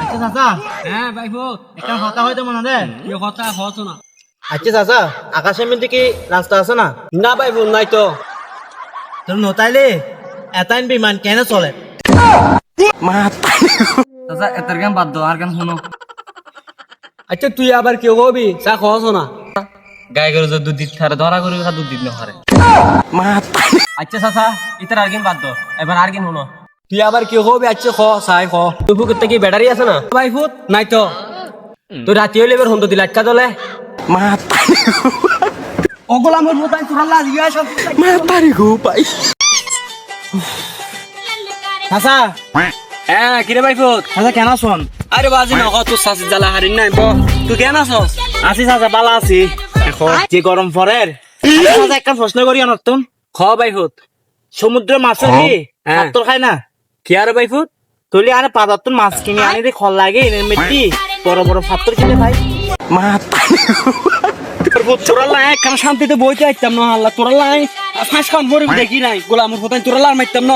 আচ্ছা চাচা হ্যাঁ ভাইপো একটা কথা হয়তো মনে দে কি কথা হতো না আচ্ছা চাচা আকাশের মধ্যে কি রাস্তা আছে না না ভাইপো নাই তো তোর নতাইলে এতাইন বিমান কেন চলে চাচা এটার গান বাদ দাও আর গান শুনো আচ্ছা তুই আবার কেউ কবি চা খাওয়াছো না গায়ে গরু যে দুধ দিতে পারে ধরা করে দুধ দিতে পারে আচ্ছা চাচা এটার আর গান বাদ দাও এবার আর গান শুনো তুই আবার কেউ কবি আচ্ছা খ চাই খ তুই পুকুর থেকে ব্যাটারি আছে না ভাই ফুট নাই তো তুই রাতি হইলে এবার হুন্দো দিলে আটকা দলে ওগুলো আমার বোতাই তোরা লাগিয়ে সব মাতারি গো পাই চাচা হ্যাঁ কিরে ভাই ফুট চাচা কেন শোন আরে বাজি না তুই সাসি জ্বালা হারিন নাই ব তুই কেন আছস আছি চাচা বালা আছি এখন যে গরম পরের চাচা একটা প্রশ্ন করি অনর্তন খ ভাই ফুট সমুদ্র মাছের কি হ্যাঁ। পাত্তর খায় না কি আর ভাই ফুট তুলি আরে পাতাত্তর মাছ কিনে আনি রে খল লাগে এর মধ্যে বড় বড় পাত্তর কিনে ভাই তোরা লাই কেন শান্তিতে বইতে আইতাম না আল্লাহ তোরা লাই ফাঁস খান ভরে দেখি নাই গোলামর হতাই তোরা লাই মারতাম না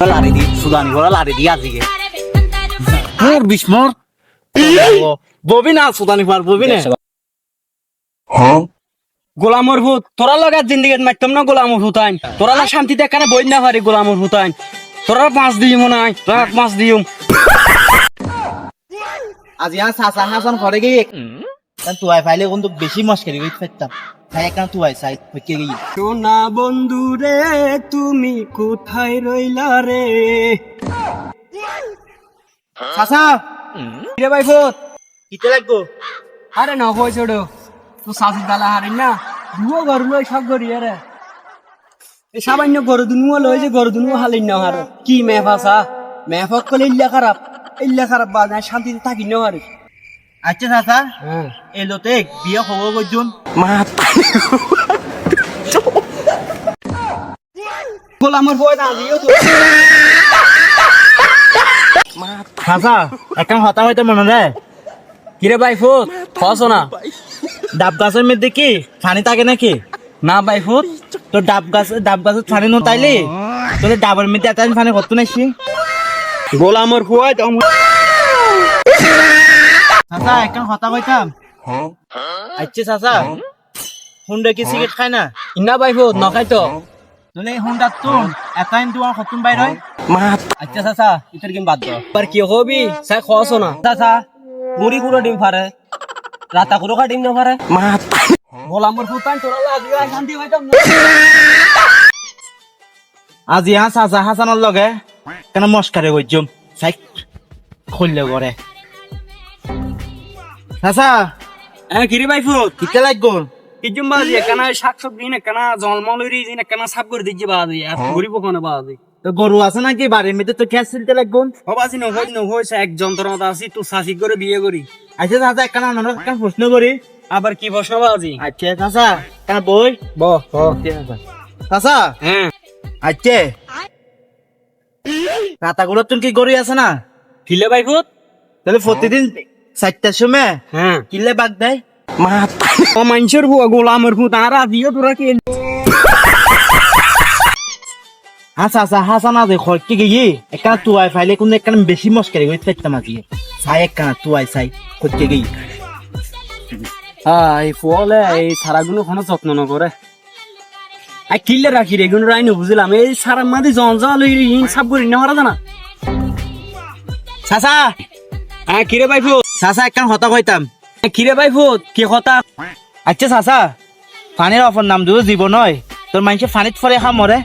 লারি দি সুদানি বড় লারি দি আজকে মোর বিস্মর ববি না সুদানি পার ববি না গোলামর ভূত তোরা লগা জিন্দিগিত মারতাম না গোলামর হুতাইন তোরা লা শান্তিতে কেন বই না পারি গোলামর হুতাইন তোরা মাছ দিই মনে হয় তোরা মাছ দিম আজ ইয়া চাচা হাসান ঘরে গিয়ে তুয়াই ফাইলে কিন্তু বেশি মস্কারি করে ফেলতাম তাই একটা তুয়াই চাই হইকে গিয়ে সোনা বন্ধু রে তুমি কোথায় রইলা রে চাচা রে ভাই ভূত কিতে লাগবো আরে না হয়েছে ওটা তো সাসি দালা হারিন না দুও গরু লই সব গরি আরে এ সামান্য গরু দুনুও লই যে গরু দুনুও হালিন না হারে কি মেফাসা মেফক কলে ইল্লা খারাপ বা না শান্তিতে থাকি না হারে আচ্ছা চাচা হ্যাঁ এলোতে বিয়ে খবর করছুন গোলামর বয় না দিও তো চাচা একটা হতা হইতে মনে রে কিরে ভাই ফুট খসো না ডাব গাছের মধ্যে কি পানি থাকে নাকি না ভাই ফুট তোর ডাব গাছের পানি নো তাইলে তোর ডাবের মধ্যে এত পানি করতো নাকি গোলামর ফুয়াই তো চাচা একটা হতা কইতাম আচ্ছা চাচা হুন্ডা কি সিগারেট খায় না ইনা ভাই ফুট নখাই তো তোলে হুন্ডা তুন এতাইন তোমার খতুন বাইর হয় আচ্ছা চাচা ইতার গেম বাদ দাও আর কি হবি সাই খসো না চাচা মুড়ি গুঁড়ো ডিম পারে রাতা গুঁড়ো কা ডিম না পারে গোলামর ফুটান তোরা লাগিও শান্তি হইতাম না আজ ইহা চাচা হাসানের লগে কেন মস্কারে করছুম চাই খুললে করে চাচা হ্যাঁ কিরে ভাই ফুট কিতে লাগবো কিজুম বাজি কেনা শাক সবজি না কেনা জলমলুরি না কেনা সাপ করে দিচ্ছি বাজি আর গরিব কোনে বাজি তো গরু আছে নাকি বাড়ির মধ্যে তো গ্যাস সিলতে লাগবো হবাজি হয়েছে এক যন্ত্রণা আছি তো শাসি করে বিয়ে করি আচ্ছা চাচা একটা প্রশ্ন করি আবার কি বসো বাজি আচ্ছা চাচা কেন বই বহ চাচা হ্যাঁ আচ্ছা রাতাগুলো তুমি কি গড়ি আছে না কিলে ভাই ফুট তাহলে প্রতিদিন 4টার সময় হ্যাঁ কিলে বাগ দেয় ও মানুষের বুয়া গোলামের ফুট আর আজিও তোরা কি হাসান আজ খরকে গিয়ে একটা তুয়াই ফাইলে কোনো একটা বেশি মস্কারি করে ফেলতাম আজকে চাই একটা তুয়াই চাই খরকে গিয়ে এই ফলে এই সারাগুলো কোনো যত্ন ন করে আই কিল্লে রাখি রে গুলো রাইনো বুঝলাম এই সারা মাদি জঞ্জাল ইন সব করি না মারা জানা চাচা হ্যাঁ কিরে ভাই ফুট চাচা একটা হতা কইতাম কিরে ভাই ফুট কি কথা আচ্ছা চাচা পানির অপর নাম যদি জীবন হয় তোর মানুষের পানিত ফরে খা মরে